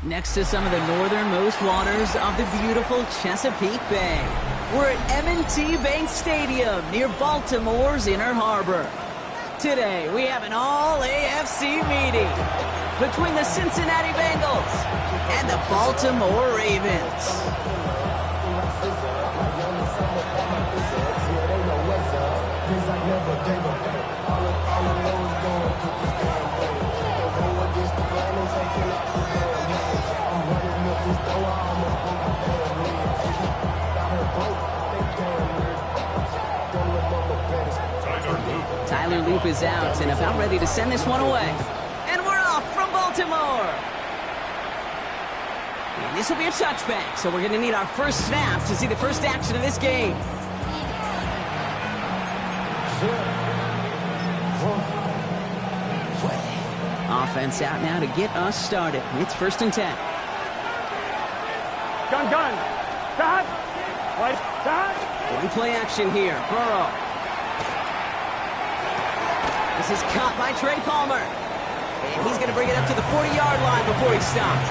Next to some of the northernmost waters of the beautiful Chesapeake Bay. We're at M&T Bank Stadium near Baltimore's Inner Harbor. Today, we have an all-AFC meeting between the Cincinnati Bengals and the Baltimore Ravens. Tyler Loop is out and about ready to send this one away. And we're off from Baltimore. And this will be a touchback, so we're going to need our first snap to see the first action of this game. Offense out now to get us started. It's 1st and 10. Gun. Stop. Right. Stop. One play action here. Burrow. This is caught by Trey Palmer. And he's going to bring it up to the 40-yard line before he stops.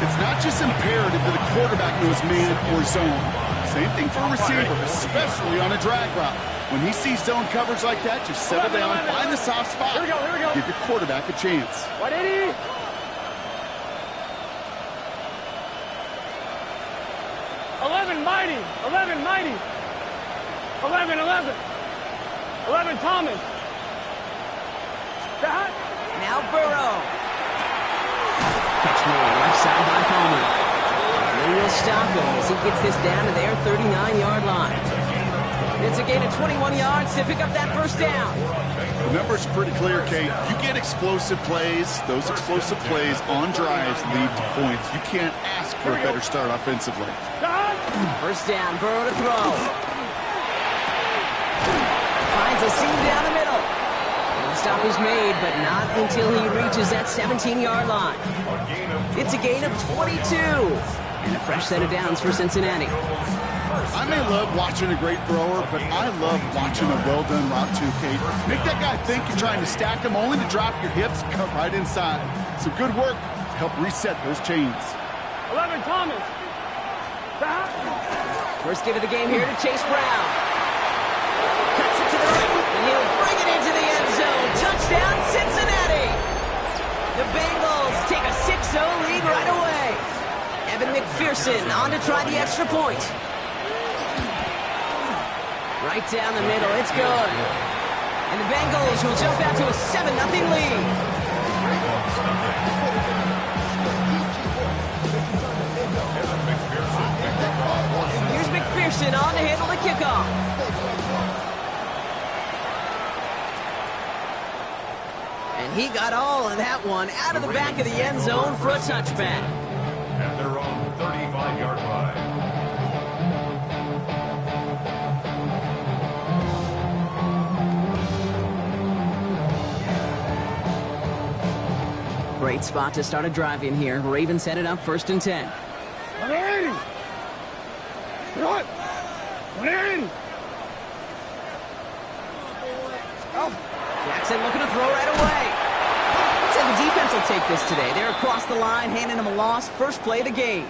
It's not just imperative that a quarterback knows man or zone. Same thing for a receiver, especially on a drag route. When he sees zone coverage like that, just settle down, find the soft spot. Here we go. Give your quarterback a chance. 180. Eleven Thomas. Stop. Now Burrow. Catch made left side by Palmer. And they will stop him as he gets this down to their 39-yard line. It's a gain of 21 yards to pick up that first down. The number's pretty clear, Kate. You get explosive plays. Those explosive plays on drives lead to points. You can't ask for a better start offensively. First down, Burrow to throw. Finds a seam down the middle. And the stop is made, but not until he reaches that 17-yard line. It's a gain of 22. And a fresh set of downs for Cincinnati. I may love watching a great thrower, but I love watching a well-done route too, Kate. Make that guy think you're trying to stack him, only to drop your hips, cut right inside. Some good work to help reset those chains. 11 Thomas. Stop. First give of the game here to Chase Brown. Cuts it to the right, and he'll bring it into the end zone. Touchdown, Cincinnati! The Bengals take a 6-0 lead right away. Evan McPherson on to try the extra point. Right down the middle, it's good. And the Bengals will jump out to a 7-0 lead. Here's McPherson on to handle the kickoff. And he got all of that one out of the back of the end zone for a touchback. At their own 35-yard line. Great spot to start a drive in here. Ravens headed up 1st and 10. 180. What? 180. Jackson looking to throw right away. Said the defense will take this today. They're across the line, handing him a loss. First play of the game.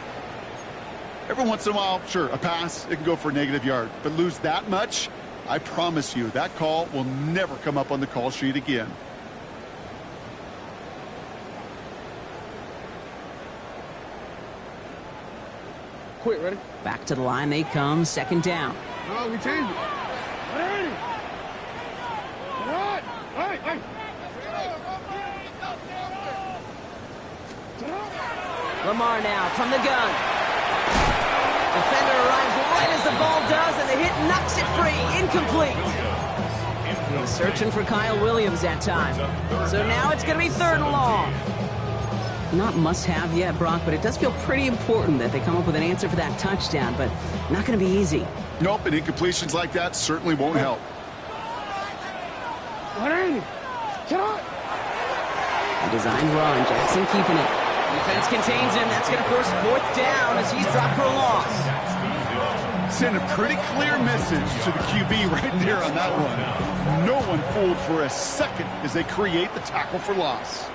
Every once in a while, sure, a pass, it can go for a negative yard. But lose that much, I promise you, that call will never come up on the call sheet again. Quick, ready? Back to the line they come, 2nd down. No, we changed it. 180. What? Hey. Lamar now from the gun. Defender arrives right as the ball does, and the hit knocks it free. Incomplete. He's searching for Kyle Williams that time. So now it's going to be 3rd and long. Not must-have yet, Brock, but it does feel pretty important that they come up with an answer for that touchdown, but not going to be easy. Nope, and incompletions like that certainly won't help. 180. A designed run, Jackson keeping it. Defense contains him. That's going to force 4th down as he's dropped for a loss. Send a pretty clear message to the QB right there on that one. No one fooled for a second as they create the tackle for loss.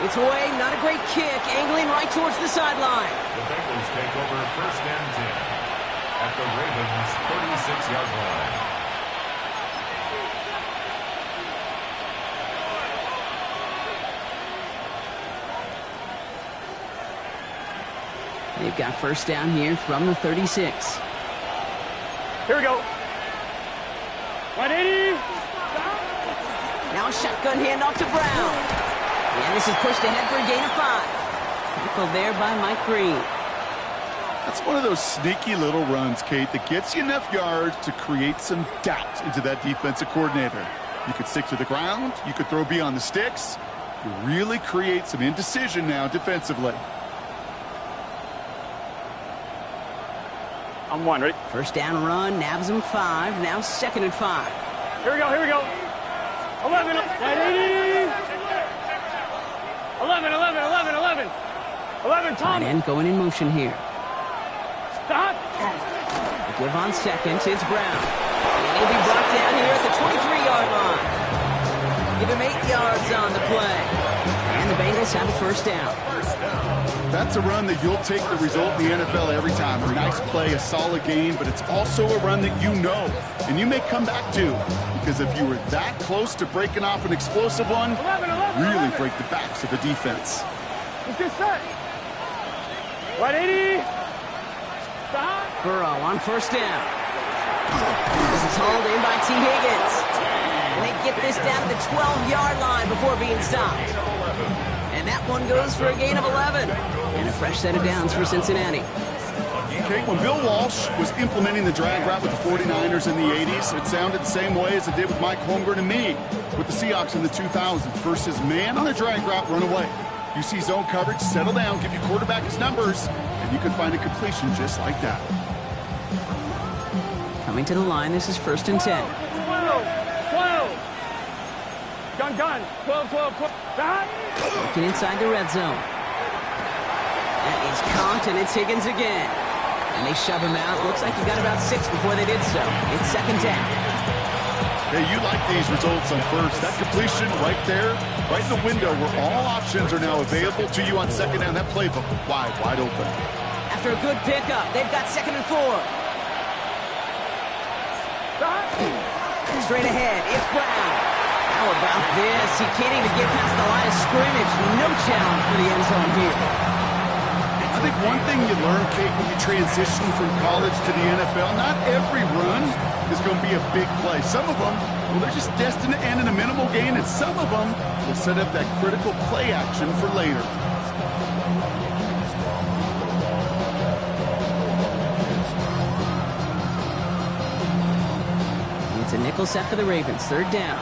It's away, not a great kick, angling right towards the sideline. The Bengals take over 1st and 10 at the Ravens' 36-yard line. They've got 1st down here from the 36. Here we go. 180. Now a shotgun handoff to Brown. And this is pushed ahead for a gain of 5. Tackled there by Mike Green. That's one of those sneaky little runs, Kate, that gets you enough yards to create some doubt into that defensive coordinator. You could stick to the ground. You could throw beyond the sticks. You really create some indecision now defensively. I'm 1, ready? 1st down run, nabs him 5. Now 2nd and 5. Here we go, here we go. 11, 180. 11, 11, Tom. Tight end going in motion here. Stop. Give on 2nd, it's Brown. And he'll be brought down here at the 23-yard line. Give him 8 yards on the play. And the Bengals have a 1st down. That's a run that you'll take the result in the NFL every time. A nice play, a solid game, but it's also a run that you know and you may come back to, because if you were that close to breaking off an explosive one, really break the backs of the defense. Let's get set. 180. Stop. Burrow on 1st down. This is hauled in by T. Higgins. And they get this down to the 12-yard line before being stopped. And that one goes for a gain of 11. And a fresh set of downs for Cincinnati. Okay, when Bill Walsh was implementing the drag route with the 49ers in the 80s, it sounded the same way as it did with Mike Holmgren and me with the Seahawks in the 2000s versus man on a drag route, run away. You see zone coverage, settle down, give your quarterback his numbers, and you can find a completion just like that. Coming to the line, this is 1st and 10. 12. Gun. 12. Stop. Looking inside the red zone. That is caught, and it's Higgins again. And they shove him out. Looks like he got about 6 before they did so. It's 2nd down. Hey, you like these results on 1st. That completion right there, right in the window where all options are now available to you on 2nd down. That playbook wide open. After a good pickup, they've got 2nd and 4. Stop. Straight ahead, it's Brown. How about this? He can't even get past the line of scrimmage. No challenge for the end zone here. I think one thing you learn, Kate, when you transition from college to the NFL, not every run is going to be a big play. Some of them, well, they're just destined to end in a minimal gain, and some of them will set up that critical play action for later. It's a nickel set for the Ravens. 3rd down.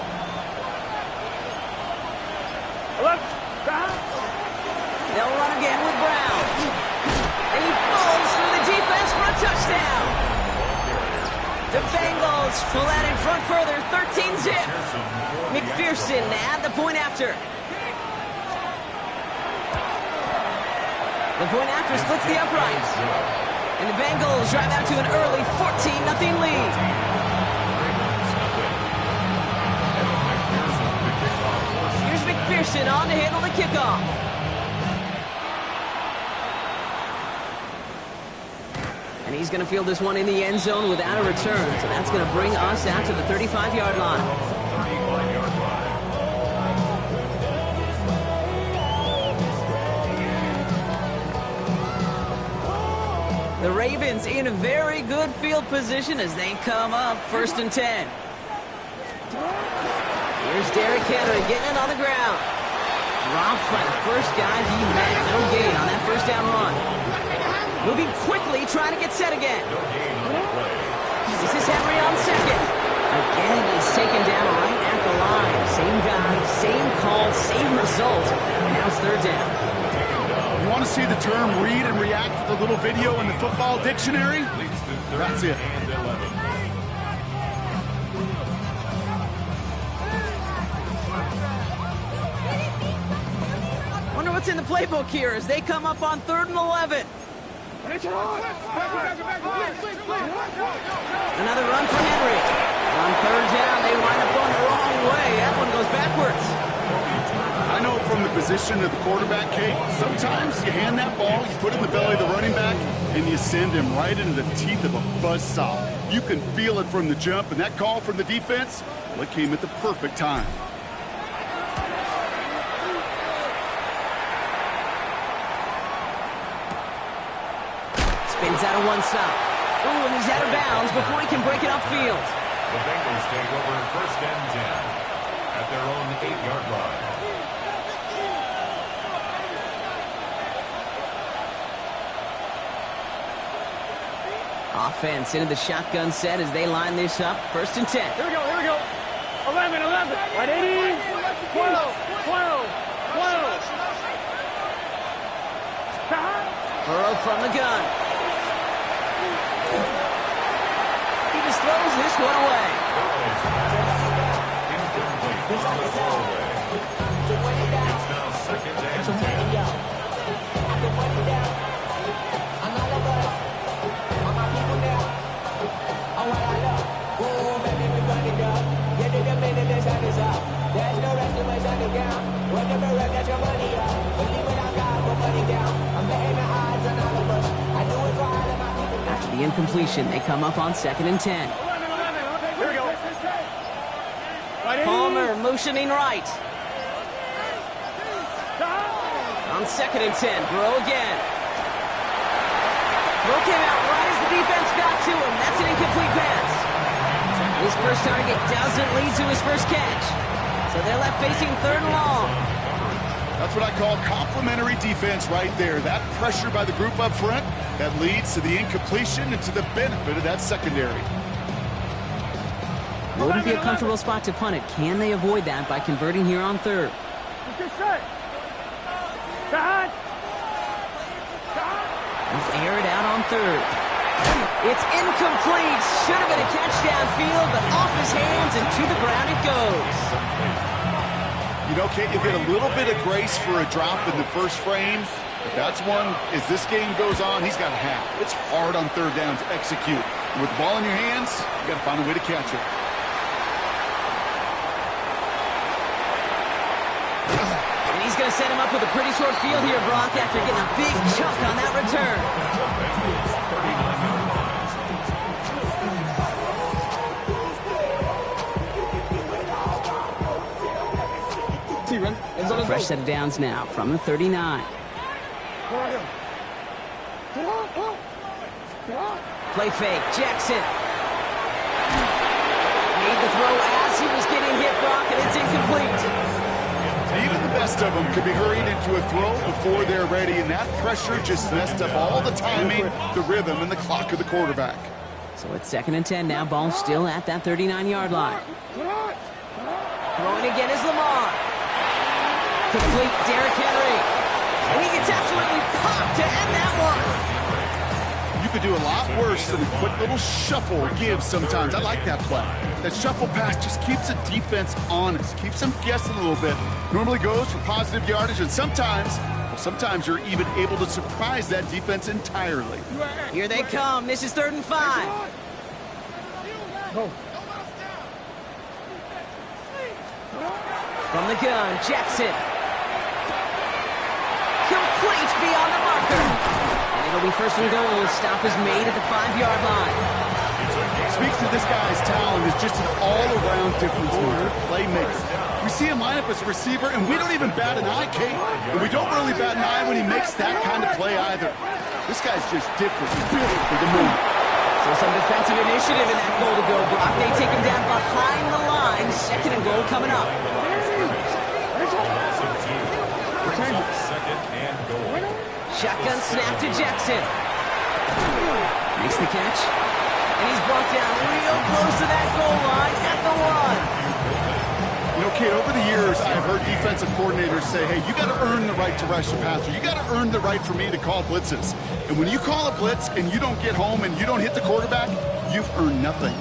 11. Stop. They'll run again with Brown. And he falls through the defense for a touchdown. The Bengals pull out in front further, 13-zip. McPherson at the point after. The point after splits the uprights. And the Bengals drive out to an early 14-0 lead. Here's McPherson on to handle the kickoff. And he's going to field this one in the end zone without a return. So that's going to bring us out to the 35-yard line. 35-yard line. The Ravens in a very good field position as they come up 1st and 10. Here's Derrick Henry getting it on the ground. Dropped by the first guy he met. No gain on that 1st down run. Moving quickly, trying to get set again. This is Henry on 2nd. Again, he's taken down right at the line. Same guy, same call, same result. And now it's 3rd down. You want to see the term read and react with a little video in the football dictionary? That's it. Wonder what's in the playbook here as they come up on 3rd and 11. Another run for Henry. On 3rd down, they wind up going the wrong way. That one goes backwards. I know from the position of the quarterback, Kate. Sometimes you hand that ball, you put it in the belly of the running back, and you send him right into the teeth of a buzzsaw. You can feel it from the jump, and that call from the defense, well, it came at the perfect time. Spins out of one stop. Ooh, and he's out of bounds before he can break it upfield. The Bengals take over first and 10 at their own 8-yard line. Offense into the shotgun set as they line this up. First and 10. Here we go, here we go. 11. Right, 80. 12. Burrow from the gun. He just throws this one away. Incomplete on the throwaway. It's now second and 10. After the incompletion, they come up on second and 10. Here we go. Right, 80. Palmer motioning right. On second and 10, Burrow again. Throw came out right as the defense got to him. That's an incomplete pass. His first target doesn't lead to his first catch. So they're left facing third and long. That's what I call complimentary defense right there. That pressure by the group up front, that leads to the incompletion and to the benefit of that secondary. Wouldn't be a comfortable spot to punt it. Can they avoid that by converting here on third? Get set. Back. He's aired out on third. It's incomplete. Should have been a catch downfield, but off his hands and to the ground it goes. You know, Kate, you'll get a little bit of grace for a drop in the first frame, but that's one, as this game goes on, he's got to have. It's hard on third down to execute. And with the ball in your hands, you got to find a way to catch it. And he's going to set him up with a pretty short field here, Brock, after getting a big chunk on that return. Fresh set of downs now from the 39. Play fake, Jackson. Made the throw as he was getting hit, Brock, and it's incomplete. Even the best of them could be hurried into a throw before they're ready, and that pressure just messed up all the timing, the rhythm, and the clock of the quarterback. So it's second and 10 now. Ball still at that 39-yard line. Throwing again is Lamar. Complete Derrick Henry. And he gets absolutely popped to end that one. You could do a lot worse than a quick little shuffle give sometimes. I like that play. That shuffle pass just keeps the defense honest, keeps them guessing a little bit. Normally goes for positive yardage, and sometimes you're even able to surprise that defense entirely. Here they come. This is 3rd and 5. From the gun, Jackson. Complete beyond the marker. And it'll be 1st and goal. Stop is made at the 5-yard line. Speaks to this guy's talent is just an all-around difference maker, playmaker. We see him line up as a receiver, and we don't even bat an eye, Kate. And we don't really bat an eye when he makes that kind of play either. This guy's just different. He's built for the moment. So some defensive initiative in that goal to go block. They take him down behind the line. 2nd and goal coming up. Second and goal. Shotgun snap to Jackson. Makes the catch. And he's brought down real close to that goal line at the 1. You know, Kate, over the years, I've heard defensive coordinators say, hey, you got to earn the right to rush the passer. You got to earn the right for me to call blitzes. And when you call a blitz and you don't get home and you don't hit the quarterback, you've earned nothing.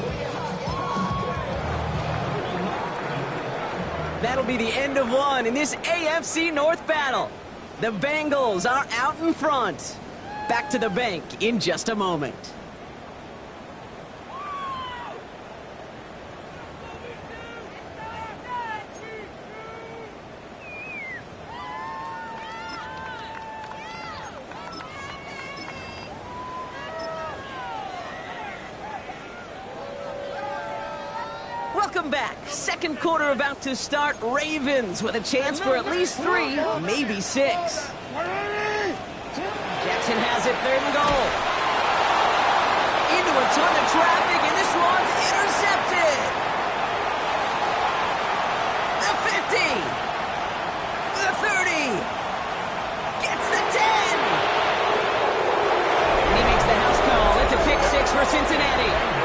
That'll be the end of one in this AFC North battle. The Bengals are out in front. Back to the bank in just a moment. Welcome back. Second quarter about to start. Ravens with a chance for at least 3, maybe 6. Jackson has it, 3rd and goal. Into a ton of traffic, and this one's intercepted. The 50. The 30. Gets the 10. And he makes the house call. It's a pick 6 for Cincinnati.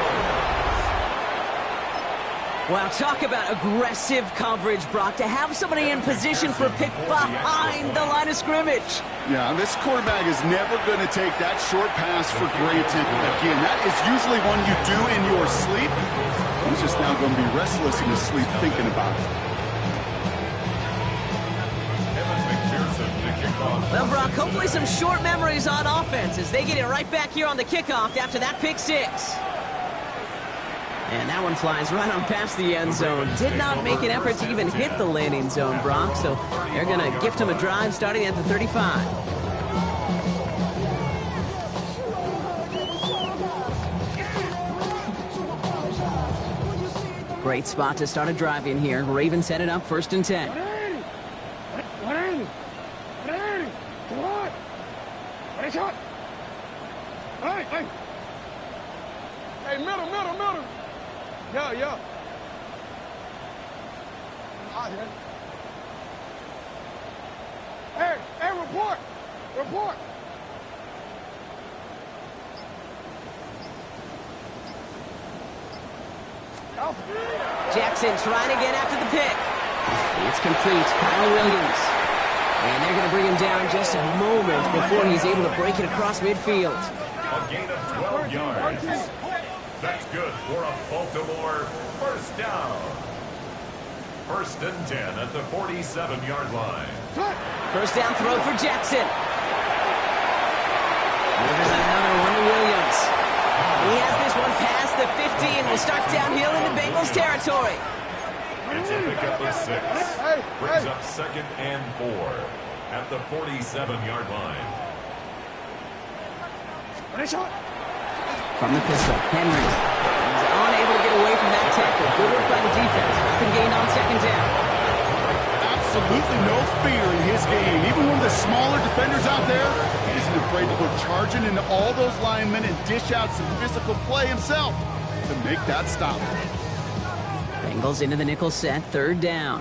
Wow, talk about aggressive coverage, Brock, to have somebody in position for a pick behind the line of scrimmage. Yeah, this quarterback is never going to take that short pass for granted. Again, that is usually one you do in your sleep. He's just now going to be restless in his sleep thinking about it. Well, Brock, hopefully some short memories on offense as they get it right back here on the kickoff after that pick 6. And that one flies right on past the end zone. Did not make an effort to even hit the landing zone, Brock. So they're going to gift him a drive starting at the 35. Great spot to start a drive in here. Ravens set it up 1st and 10. Hey, middle. Yeah. Hey, report. Jackson trying again after the pick. It's complete. Kyle Williams. And they're going to bring him down just a moment before he's able to break it across midfield. A gain of 12 yards. That's good for a Baltimore first down. 1st and 10 at the 47-yard line. First down throw for Jackson. There's another one to Williams. He has this one past the 50 and will start downhill into Bengals territory. It's a pickup of 6. Brings up 2nd and 4 at the 47-yard line. From the pistol, Henry. He's unable to get away from that tackle. Good work by the defense. Nothing gained on 2nd down. Absolutely no fear in his game. Even one of the smaller defenders out there, he isn't afraid to go charging into all those linemen and dish out some physical play himself to make that stop. Bengals into the nickel set, 3rd down.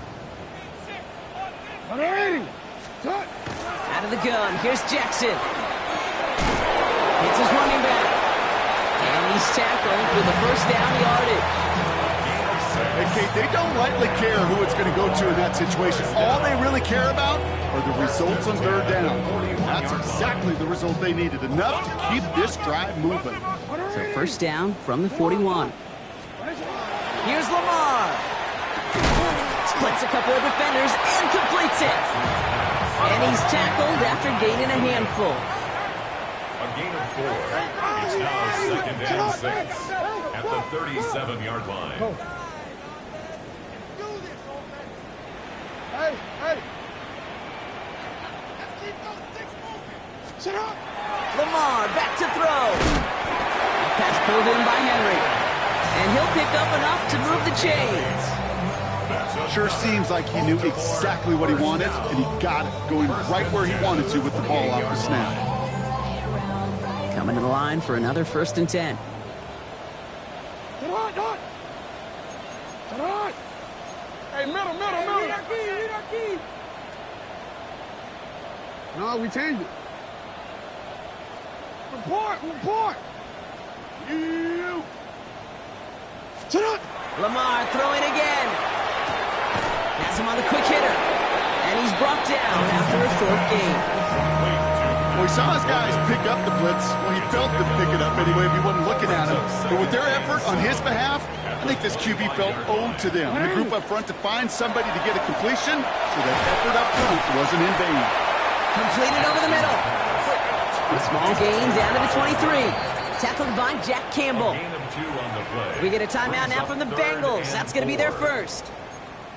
Out of the gun, here's Jackson. Hits his running back. And he's tackled with the first down yardage. Hey, Kate, they don't lightly care who it's going to go to in that situation. All they really care about are the results on 3rd down. That's exactly the result they needed. Enough to keep this drive moving. So 1st down from the 41. Here's Lamar. Splits a couple of defenders and completes it. And he's tackled after gaining a handful. A gain of 4. It's now 2nd and 6 at the 37-yard line. Hey. Sit up. Lamar back to throw. Pass pulled in by Henry. And he'll pick up enough to move the chains. Sure seems like he knew exactly what he wanted, and he got it, going right where he wanted to with the ball off the snap. Coming to the line for another 1st and 10. Hey, middle. No, we changed it. Report. You. Sit up. Lamar throwing again. Has him on the quick hitter. And he's brought down after a short gain. Well, he saw his guys pick up the blitz. Well, he felt them pick it up anyway if he wasn't looking at him. But with their effort on his behalf, I think this QB felt owed to them. The group up front to find somebody to get a completion, so that effort up front wasn't in vain. Completed over the middle. A small gain down to the 23. Tackled by Jack Campbell. We get a timeout now from the Bengals. That's going to be their first.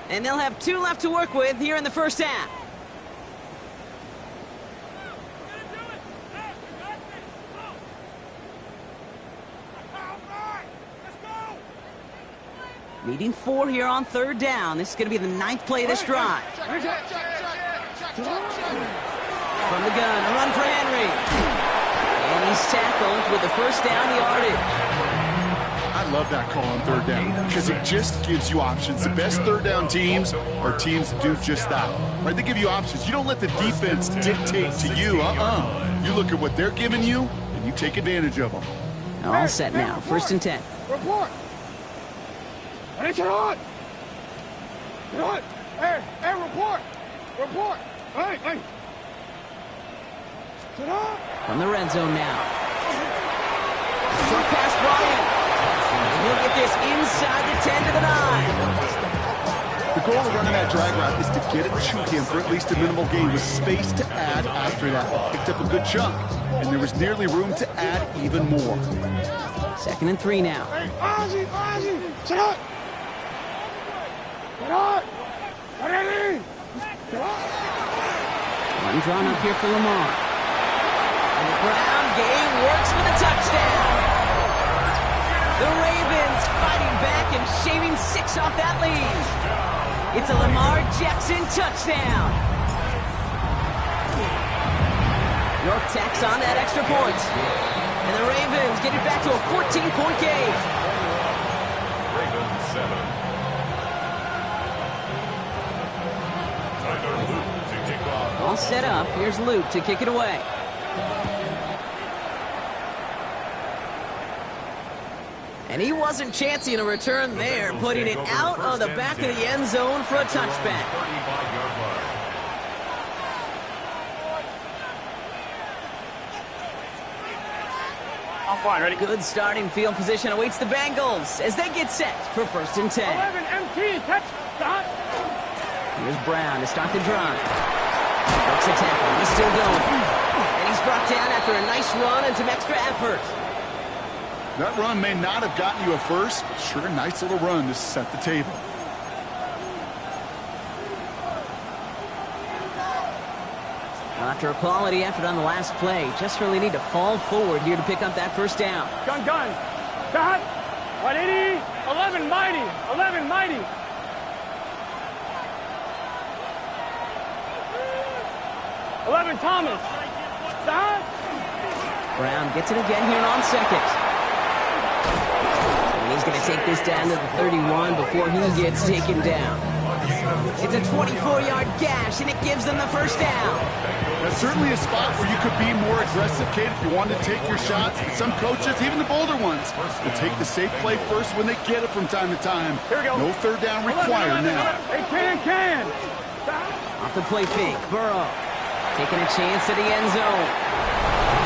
And they'll have 2 left to work with here in the first half. Needing 4 here on 3rd down. This is going to be the 9th play of this drive. From the gun, a run for Henry. And he's tackled with the 1st down yardage. I love that call on 3rd down because it just gives you options. The best 3rd down teams are teams that do just that. Right? They give you options. You don't let the defense dictate to you. You look at what they're giving you, and you take advantage of them. All set now. 1st and 10. Report. Hey, get on. Get on. Hey, report. Report. Hey. Get on. From the red zone now. Short pass, Bryant. He'll get this inside the 10 to the 9. The goal of running that drag route is to get it to him for at least a minimal gain with space to add after that. Picked up a good chunk, and there was nearly room to add even more. 2nd and 3 now. Hey, Ozzy, sit up. Get on. Ready. Get on. One drawn up here for Lamar. And the ground game works for the touchdown. The Ravens fighting back and shaving 6 off that lead. It's a Lamar Jackson touchdown. York tacks on that extra point. And the Ravens get it back to a 14-point game. Ravens 7. Tyler Luke to kick off. All set up. Here's Luke to kick it away. And he wasn't chancing a return there, putting it out of the back of the end zone for a touchback. 35-yard line. I'm fine, ready? Good starting field position awaits the Bengals as they get set for 1st and 10. 11 MT, catch, stop. Here's Brown to start the drive. Breaks a tackle. He's still going. And he's brought down after a nice run and some extra effort. That run may not have gotten you a first, but sure a nice little run to set the table. After a quality effort on the last play, just really need to fall forward here to pick up that 1st down. Gun. Got. 180. 11 mighty. 11 mighty. Thomas. Stop. Brown gets it again here on 2nd. And he's going to take this down to the 31 before he gets taken down. It's a 24-yard gash, and it gives them the 1st down. That's certainly a spot where you could be more aggressive, Kate, if you wanted to take your shots. And some coaches, even the bolder ones, will take the safe play first when they get it from time to time. Here we go. No 3rd down required now. They can. Off the play fake, Burrow taking a chance to the end zone.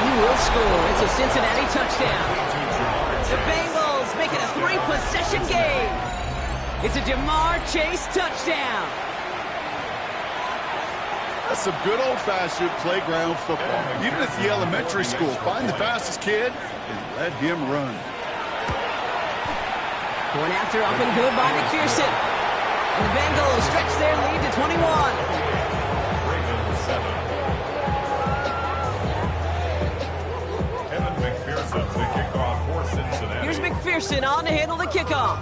He will score. It's a Cincinnati touchdown. The Bengals make it a 3-possession game. It's a Jamar Chase touchdown. That's some good old-fashioned playground football. Even at the elementary school, find the fastest kid and let him run. Going after up and good by McPherson. And the Bengals stretch their lead to 21. Ravens 7. Kevin McPherson to kick off for Cincinnati. Here's McPherson on to handle the kickoff.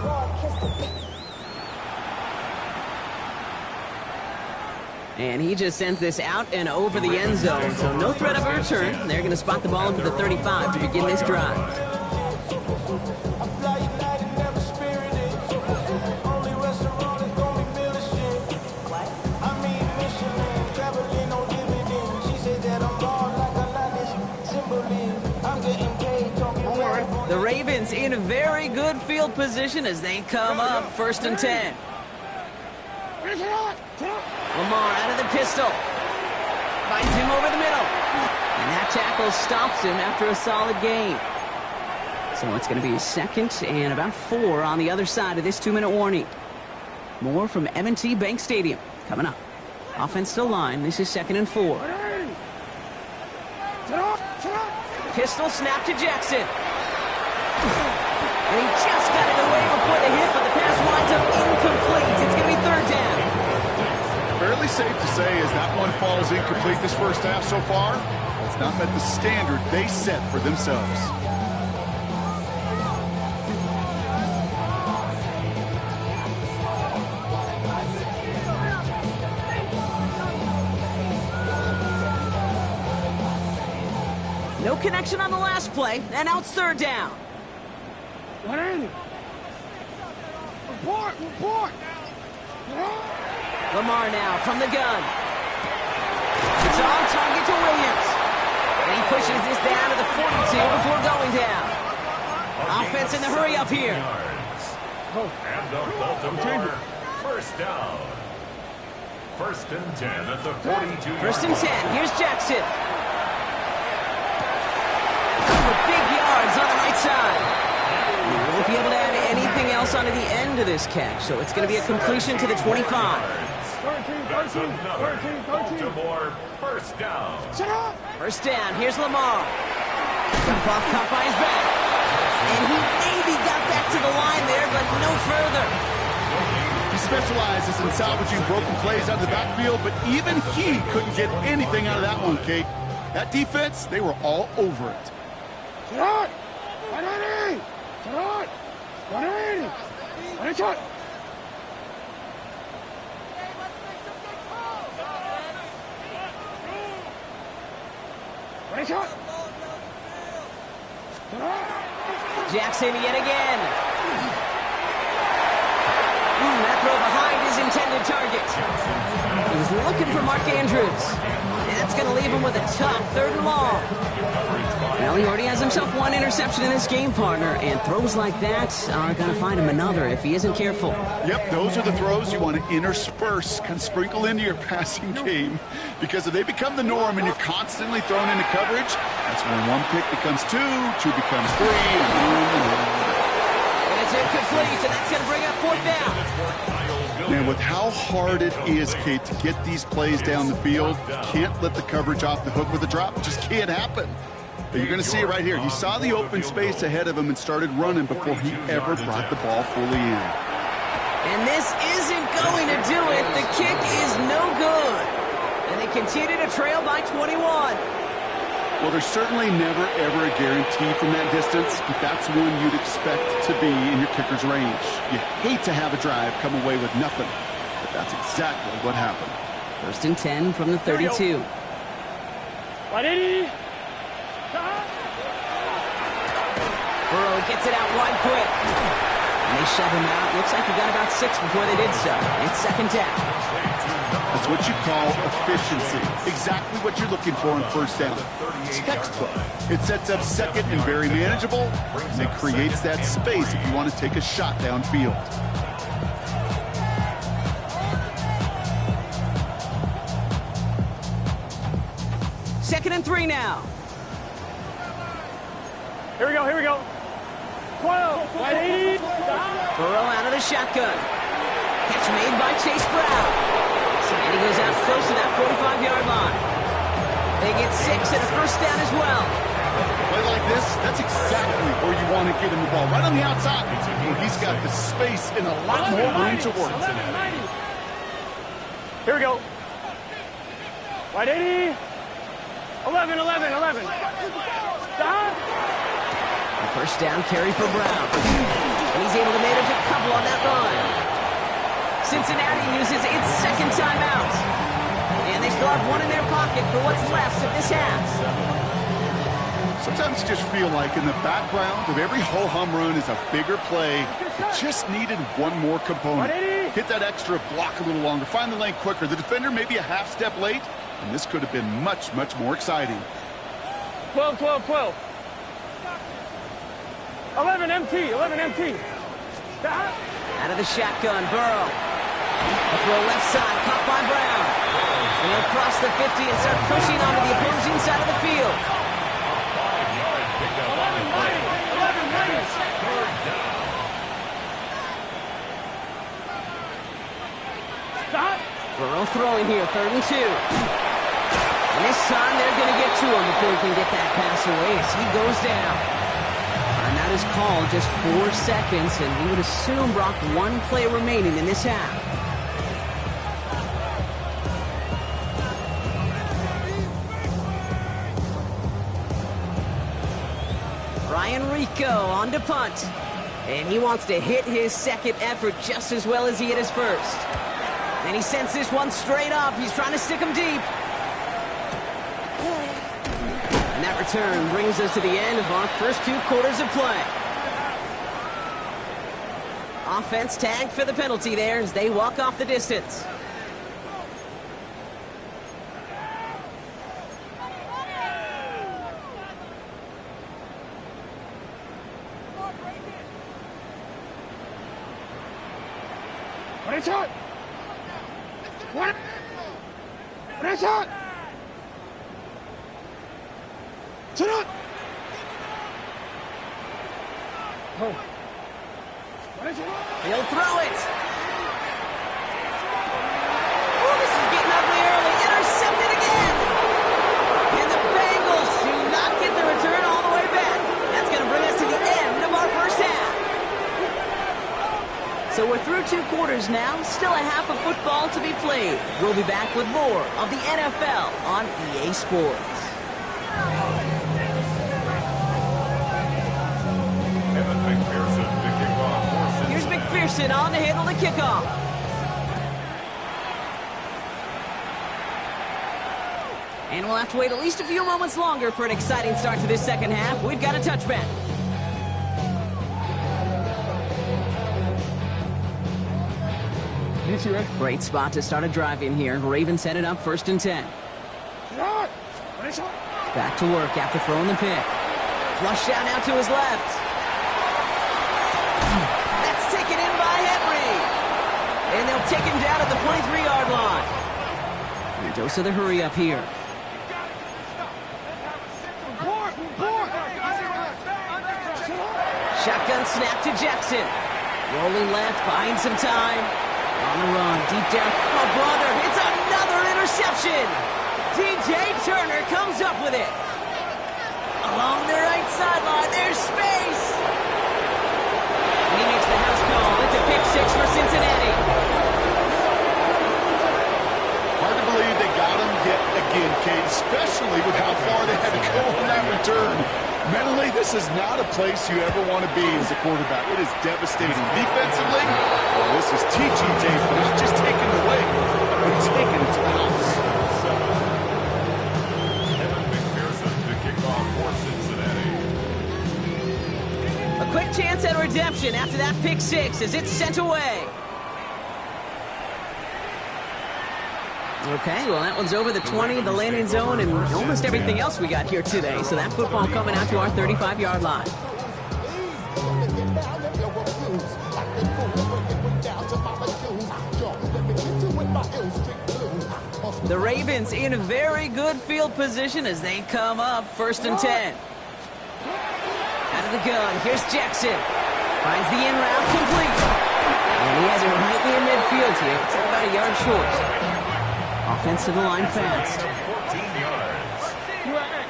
And he just sends this out and over the end zone, so no threat of a return. They're going to spot the ball into the 35 to begin this drive. The Ravens in a very good field position as they come up 1st and 10. Lamar out of the pistol. Finds him over the middle. And that tackle stops him after a solid gain. So it's going to be 2nd and about 4 on the other side of this 2-minute warning. More from M&T Bank Stadium coming up. Offensive line. This is 2nd and 4. Pistol snap to Jackson. And he just got it away before the hit, but the pass winds up incomplete. It's going to be 3rd down. Fairly safe to say as that one falls incomplete this first half so far, it's not met the standard they set for themselves. No connection on the last play, and now it's third down. What is it? Report! Lamar now from the gun. It's on target to Williams. And he pushes this down to the 42 before going down. Offense in the hurry up here. And the Baltimore first down. First and 10 at the 42. First and 10. Here's Jackson. Over big yards on the right side. He won't be able to add anything else onto the end of this catch, so it's going to be a completion to the 25. That's another Baltimore first down. First down. Here's Lamar. Jump off, caught by his back. And he maybe got back to the line there, but no further. He specializes in salvaging broken plays out of the backfield, but even he couldn't get anything out of that one, Kate. That defense, they were all over it. Jackson yet again. That throw behind his intended target. He was looking for Mark Andrews. And that's going to leave him with a tough third and long. Well, he already has himself one interception in this game, partner, and throws like that are going to find him another if he isn't careful. Yep, those are the throws you want to intersperse, kind of sprinkle into your passing game. Because if they become the norm and you're constantly thrown into coverage, that's when one pick becomes two becomes three, And it's incomplete, and that's going to bring up fourth down. Man, with how hard it is, Kate, to get these plays down the field, you can't let the coverage off the hook with a drop. It just can't happen. But you're going to see it right here. He saw the open space ahead of him and started running before he ever brought the ball fully in. And this isn't going to do it. The kick is no good. And they continue to trail by 21. Well, there's certainly never, ever a guarantee from that distance, but that's one you'd expect to be in your kicker's range. You hate to have a drive come away with nothing, but that's exactly what happened. First and 10 from the 32. Burrow gets it out wide quick. And they shove him out. Looks like he got about 6 before they did so. It's second down. That's what you call efficiency. Exactly what you're looking for in first down. Textbook. It sets up second and very manageable, and it creates that space if you want to take a shot downfield. Second and 3 now. Here we go. 12, 180. Burrow out of the shotgun. Catch made by Chase Brown. And he goes out close to that 45-yard line. They get 6 and a first down as well. Play like this, that's exactly where you want to get him the ball. Right on the outside, where he's got the space and a lot more room to work. Here we go. 180. 11. Stop. A first down carry for Brown. And he's able to manage a couple on that run. Cincinnati uses its second timeout. And they still have one in their pocket for what's left of this half. Sometimes you just feel like in the background of every ho-hum run is a bigger play. It just needed one more component. Hit that extra block a little longer. Find the lane quicker. The defender maybe a half step late. And this could have been much, much more exciting. 12. 11 MT. Stop. Out of the shotgun, Burrow. A throw left side, caught by Brown. And he'll cross the 50 and start pushing onto the opposing side of the field. 11. Stop. Burrow throwing here, 3rd and 2. And this time they're going to get to him before he can get that pass away as he goes down. Timeout is called, just 4 seconds, and we would assume, Brock, 1 play remaining in this half. Ryan Rico on to punt. And he wants to hit his second effort just as well as he hit his first. And he sends this one straight up. He's trying to stick him deep. And And that return brings us to the end of our first 2 quarters of play. Offense tagged for the penalty there as they walk off the distance. He'll throw it. Oh, this is getting ugly early. Intercepted again. And the Bengals do not get the return all the way back. That's going to bring us to the end of our first half. So we're through 2 quarters now. Still a half of football to be played. We'll be back with more of the NFL on EA Sports. Here's McPherson on to handle the kickoff. And we'll have to wait at least a few moments longer for an exciting start to this second half. We've got a touchback. Great spot to start a drive in here. Ravens set it up 1st and 10. Back to work after throwing the pick. Flush down out to his left. That's taken in by Henry. And they'll take him down at the 23-yard line. And dose of the hurry up here. Shotgun snap to Jackson. Rolling left, buying some time. On the run, deep down. Oh, brother, it's another interception. DJ Turner comes up with it. Along the right sideline, there's space. And he makes the house call. It's a pick 6 for Cincinnati. Hard to believe they got him yet again, Kate, especially with how far they had to go on that return. Mentally, this is not a place you ever want to be as a quarterback. It is devastating. Defensively, well, this is teaching tape, not just taking it away, but taking it to the house. McPherson to kick off for Cincinnati. A quick chance at redemption after that pick 6 as it's sent away. Okay, well, that one's over the 20, the landing zone, and almost everything else we got here today. So that football coming out to our 35-yard line. The Ravens in very good field position as they come up 1st and 10. Out of the gun, here's Jackson. Finds the in route complete. And he has it right in midfield here. It's about a yard short. Offense to the line fast. 14 yards.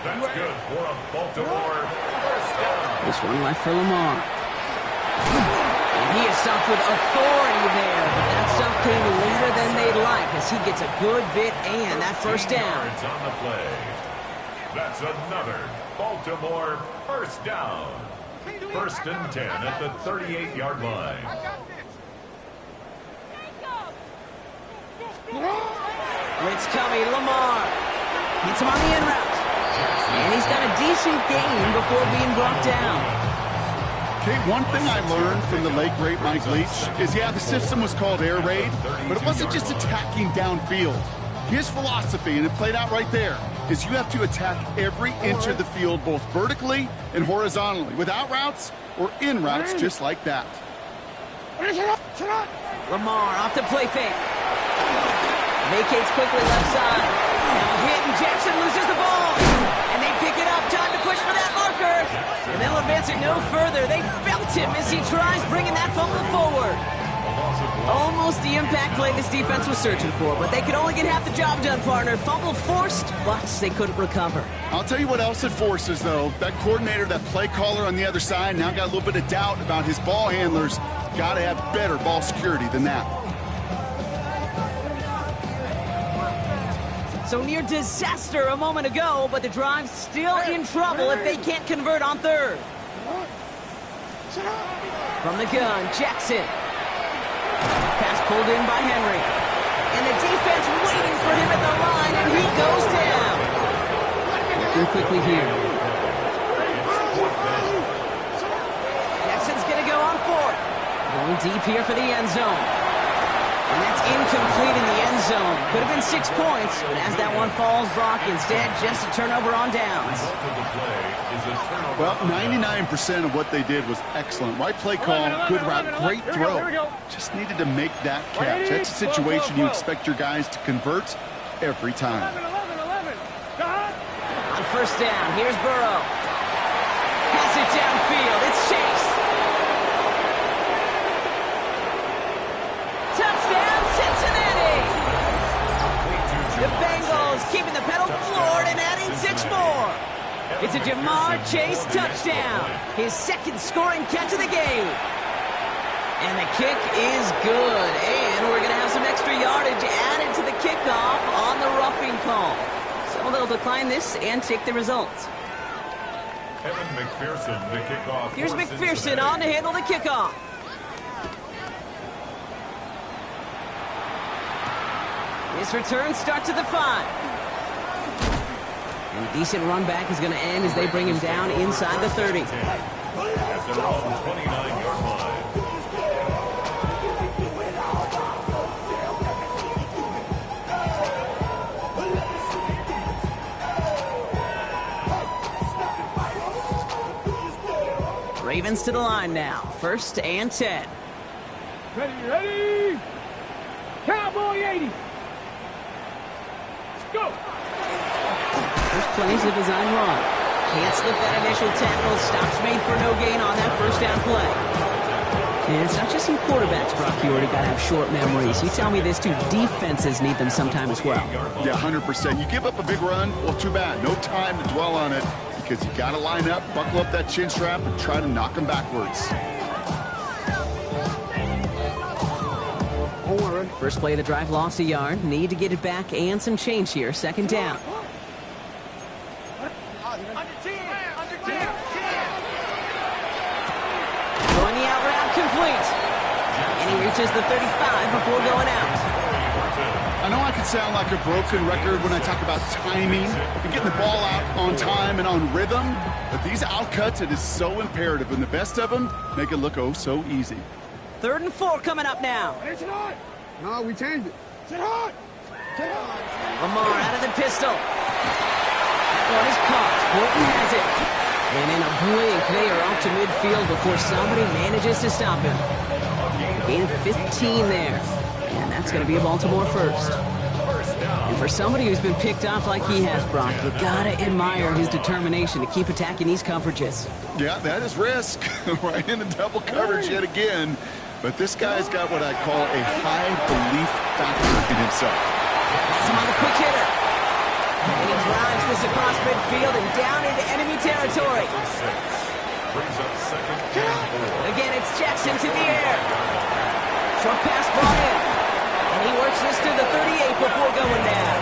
That's good for a Baltimore first down. This one left for Lamar. And he is stopped with authority there, but that stuff came later than they'd like as he gets a good bit and that first down. Yards on the play. That's another Baltimore first down. 1st and 10 at the 38-yard line. Blitz coming, Lamar. Hits him on the in route. And he's got a decent gain before being brought down. Okay, one thing I learned from the late, great Mike Leach is, yeah, the system was called air raid, but it wasn't just attacking downfield. His philosophy, and it played out right there, is you have to attack every inch of the field, both vertically and horizontally, without routes or in routes just like that. Lamar off the play fake. Vacates quickly left side. Now hit and Jackson loses the ball. And they pick it up. Time to push for that marker. And they'll advance it no further. They belt him as he tries bringing that fumble forward. Almost the impact play this defense was searching for, but they could only get half the job done, partner. Fumble forced, but they couldn't recover. I'll tell you what else it forces, though. That coordinator, that play caller on the other side, now got a little bit of doubt about his ball handlers. Got to have better ball security than that. So near disaster a moment ago, but the drive's still in trouble if they can't convert on 3rd. From the gun, Jackson. Pass pulled in by Henry. And the defense waiting for him at the line, and he goes down. answering quickly here. Jackson's going to go on fourth. Going deep here for the end zone. And that's incomplete in the end zone. Could have been 6 points, but as that one falls, Brock, instead just a turnover on downs. Well, 99% of what they did was excellent. Right play call, good route, great throw. Just needed to make that catch. That's a situation you expect your guys to convert every time. On first down, here's Burrow. Pass it downfield. It's Chase. Touchdown, Cincinnati! The Bengals keeping the pedal floored and adding 6 more. It's a Jamar Chase touchdown. His second scoring catch of the game. And the kick is good. And we're going to have some extra yardage added to the kickoff on the roughing call. So they'll decline this and take the results. Evan McPherson to kick off. Here's McPherson on to handle the kickoff. This return starts at the 5. And a decent run back is going to end as they bring him down inside the 30. At their own 29-yard line. Ravens to the line now. 1st and 10. Ready? Cowboy 80. Let's go. There's plenty of design run. Can't slip that initial tackle. Stops made for no gain on that first down play. And it's not just some quarterbacks, Brock. You already got to have short memories. You tell me this too. Defenses need them sometime as well. Yeah, 100%. You give up a big run, well, too bad. No time to dwell on it because you got to line up, buckle up that chin strap, and try to knock them backwards. First play of the drive lost a yard. Need to get it back and some change here. 2nd down. Going the out route complete. And he reaches the 35 before going out. I know I can sound like a broken record when I talk about timing and getting the ball out on time and on rhythm, but these outcuts, it is so imperative, and the best of them make it look oh so easy. 3rd and 4 coming up now. No, we changed it. Sit hard. Lamar out of the pistol. That one is caught. Horton has it. And in a blink, they are off to midfield before somebody manages to stop him. Gain of 15 there. And that's going to be a Baltimore first. And for somebody who's been picked off like he has, Brock, you got to admire his determination to keep attacking these coverages. Yeah, that is risk. Right in the double coverage yet again. But this guy's got what I call a high belief factor in himself. Has him on the quick hitter. And he drives this across midfield and down into enemy territory. Brings up 2nd and 4. Again, it's Jackson to the air. Short pass brought in. And he works this to the 38 before going down.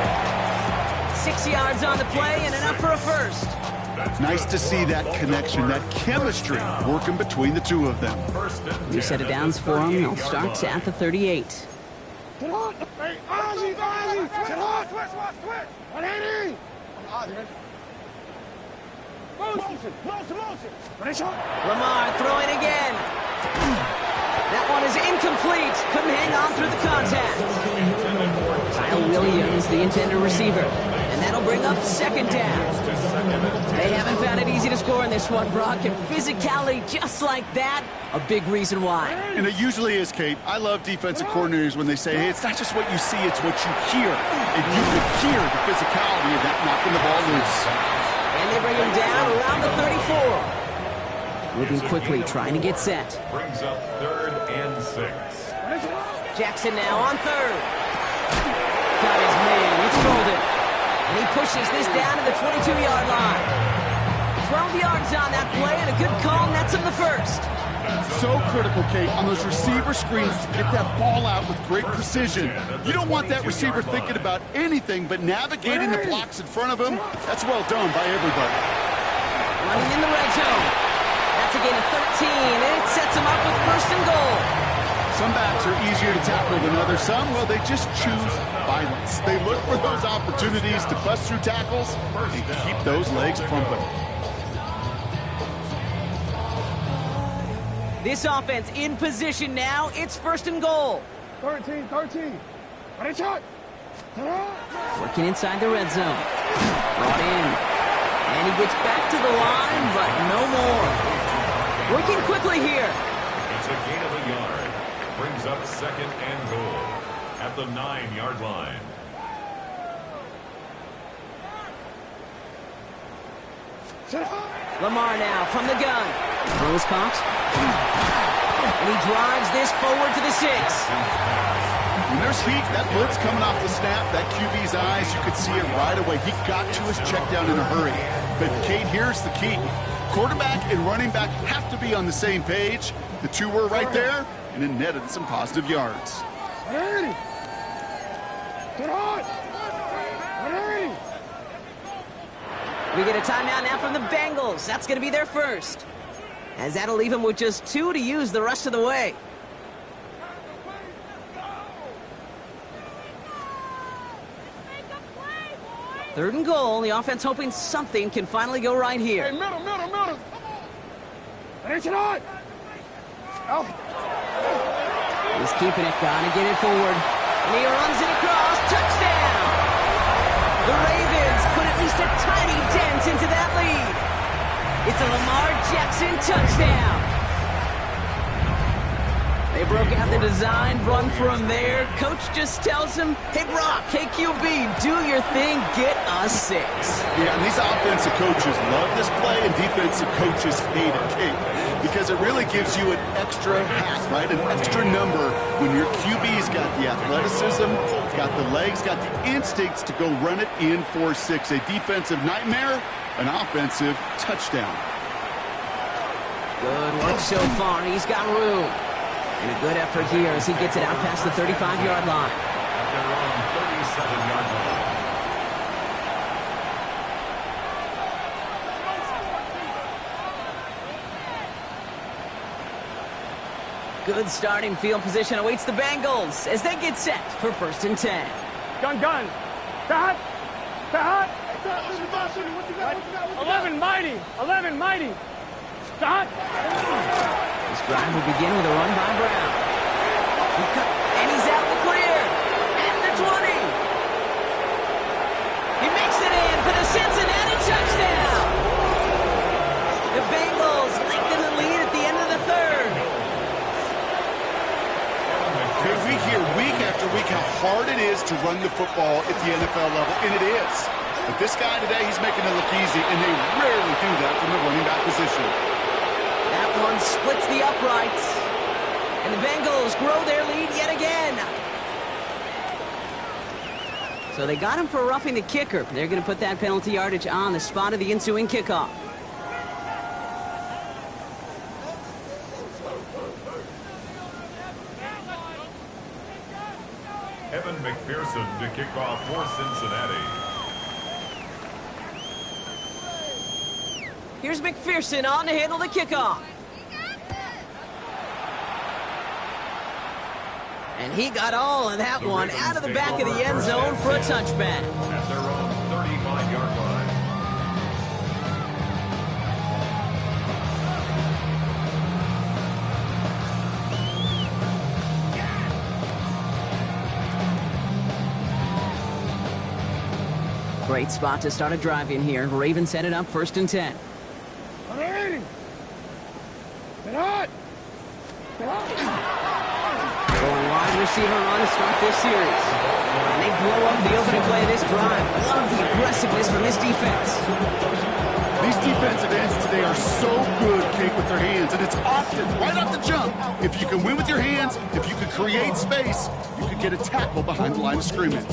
6 yards on the play and enough for a first. Nice to see that connection, that chemistry working between the two of them. New set of downs for him. He'll start at the 38. Lamar throwing again. That one is incomplete. Couldn't hang on through the contact. Kyle Williams, the intended receiver. And that'll bring up 2nd down. They haven't found it easy to score in this one, Brock. And physicality just like that, a big reason why. And it usually is, Kate. I love defensive coordinators when they say, hey, it's not just what you see, it's what you hear. And you can hear the physicality of that knocking the ball loose. And they bring him down around the 34. Moving quickly, trying to get set. Brings up 3rd and 6. Jackson now on 3rd. Got his man. It's Golden. And he pushes this down to the 22-yard line. 12 yards on that play, and a good call nets him the first. So critical, Kate, on those receiver screens to get that ball out with great precision. You don't want that receiver thinking about anything but navigating the blocks in front of him. That's well done by everybody. Running in the red zone. That's a gain of 13, and it sets him up with 1st and goal. Some backs are easier to tackle than others. Some, well, they just choose violence. They look for those opportunities to bust through tackles and keep those legs pumping. This offense in position now. It's 1st and goal. 13. Ready, shot. Working inside the red zone. Brought in. And he gets back to the line, but no more. Working quickly here. It's a gain of a yard. Brings up 2nd and goal at the 9-yard line. Lamar now from the gun. Throws Cox. And he drives this forward to the 6. When there's heat, that blitz coming off the snap, that QB's eyes, you could see it right away. He got to his check down in a hurry. But, Kate, here's the key. Quarterback and running back have to be on the same page. The two were right there, and it netted some positive yards. Ready. Get on. Ready. We get a timeout now from the Bengals. That's going to be their first. As that'll leave them with just 2 to use the rest of the way. Third and goal. The offense hoping something can finally go right here. Hey, middle. Ready, shot. Out. He's keeping it. Gotta get it forward. And he runs it across. Touchdown! The Ravens put at least a tiny dent into that lead. It's a Lamar Jackson touchdown. They broke out the design run for him there. Coach just tells him, hey, Brock, hey, QB, do your thing, get us 6. Yeah, and these offensive coaches love this play, and defensive coaches hate it, Kate, because it really gives you an extra hat, right, an extra number when your QB's got the athleticism, got the legs, got the instincts to go run it in for 6. A defensive nightmare, an offensive touchdown. Good work so far. He's got room. And a good effort here as he gets it out past the 35-yard line. At their own 37-yard line. Good starting field position awaits the Bengals as they get set for 1st and 10. Gun. Stop. 11 mighty. Stop. This drive will begin with a run by Brown. And he's out in the clear. At the 20. He makes it in for the Cincinnati touchdown. The Bengals lengthen the lead at the end of the 3rd. We hear week after week how hard it is to run the football at the NFL level, and it is. But this guy today, he's making it look easy, and they rarely do that from the running back position. That one splits the uprights. And the Bengals grow their lead yet again. So they got him for roughing the kicker. They're going to put that penalty yardage on the spot of the ensuing kickoff. Evan McPherson to kick off for Cincinnati. Here's McPherson on to handle the kickoff. And he got all of that one out of the back of the end zone for a touchback. At their own 35-yard line. Great spot to start a drive in here. Ravens set it up 1st and 10. Going wide receiver run to start this series. And they blow up the opening play of this drive. Love the aggressiveness from this defense. These defensive ends today are so good, Kate, with their hands, and it's often right off the jump. If you can win with your hands, if you can create space, you can get a tackle behind the line of scrimmage.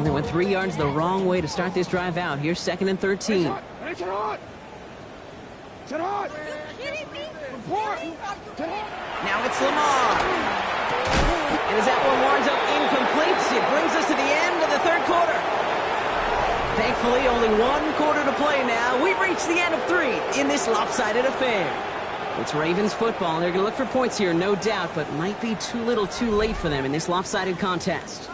They went 3 yards the wrong way to start this drive out. Here's 2nd and 13. Now it's Lamar. And as that one winds up incomplete, it brings us to the end of the 3rd quarter. Thankfully, only one quarter to play now. We've reached the end of 3 in this lopsided affair. It's Ravens football. They're going to look for points here, no doubt, but might be too little too late for them in this lopsided contest.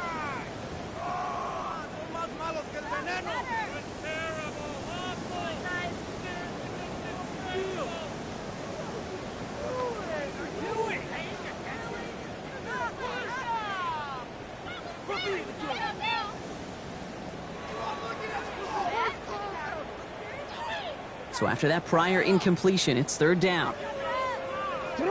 So after that prior incompletion, it's 3rd down. Here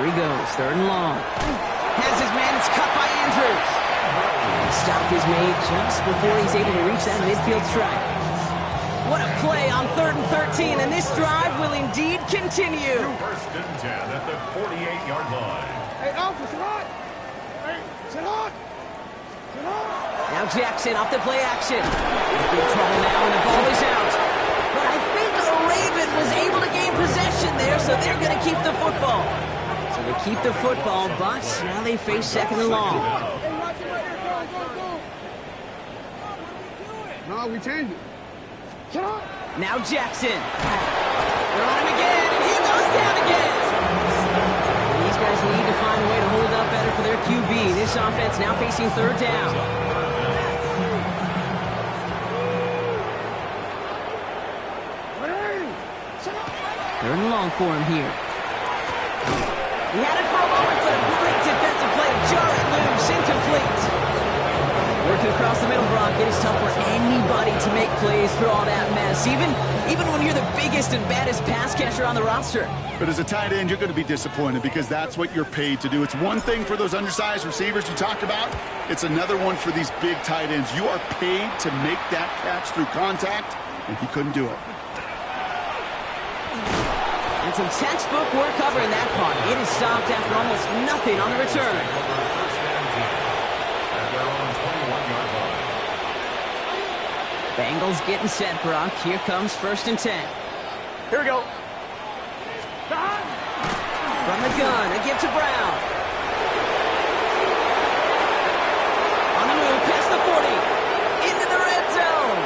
he goes, 3rd and long. Has his man, it's cut by Andrews. And the stop is made just before he's able to reach that midfield strike. What a play on 3rd and 13, and this drive will indeed continue. 1st and 10 at the 48-yard line. Hey, Alpha, sit on! Hey, sit on! Sit on! Now Jackson off the play action. Big trouble now, and the ball is out. But I think a Raven was able to gain possession there, so they're going to keep the football. So they keep the football, but now they face 2nd and long. Hey, watch it right here, go! No, we changed it. Sit on! Now Jackson. They're on him again, and he goes down again. And these guys need to find a way to hold up better for their QB. This offense now facing 3rd down. 3rd and long for him here. He had it for a moment, but a great defensive play to jar it loose, incomplete. Working across the middle, Brock, it is tough for anybody to make plays through all that mess, even when you're the biggest and baddest pass catcher on the roster. But as a tight end, you're going to be disappointed because that's what you're paid to do. It's one thing for those undersized receivers you talked about. It's another one for these big tight ends. You are paid to make that catch through contact, and he couldn't do it. And some textbook work covering that part. It is stopped after almost nothing on the return. Bengals getting set, Brock. Here comes 1st and 10. Here we go. From the gun, a give to Brown. On the move, past the 40. Into the red zone.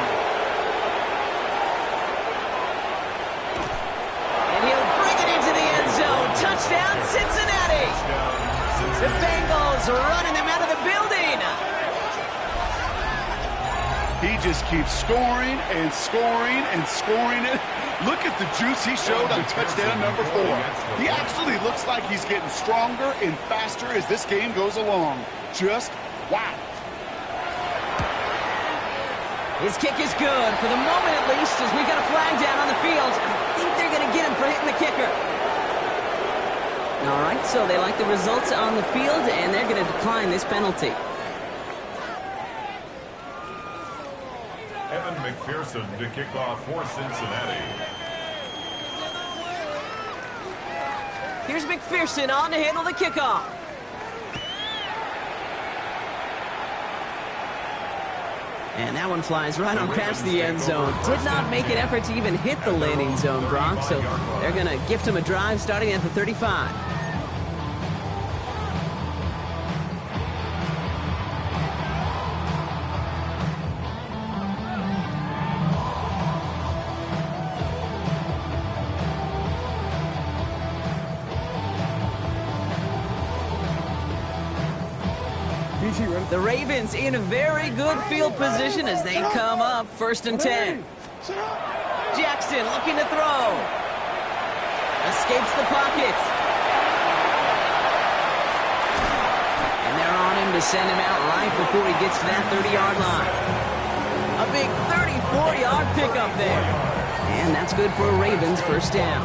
And he'll bring it into the end zone. Touchdown, Cincinnati. The Bengals running them out of the building. He just keeps scoring and scoring and scoring it. Look at the juice he showed on touchdown number 4. He actually looks like he's getting stronger and faster as this game goes along. Just wow. His kick is good, for the moment at least, as we got a flag down on the field. I think they're going to get him for hitting the kicker. All right, so they like the results on the field, and they're going to decline this penalty. Evan McPherson to kick off for Cincinnati. Here's McPherson on to handle the kickoff. And that one flies right on past the end zone. Did not make an effort to even hit the landing zone, Brock, so they're going to gift him a drive starting at the 35. The Ravens in a very good field position as they come up 1st and 10. Jackson looking to throw. Escapes the pocket. And they're on him to send him out right before he gets to that 30-yard line. A big 34-yard pickup there. And that's good for a Ravens 1st down.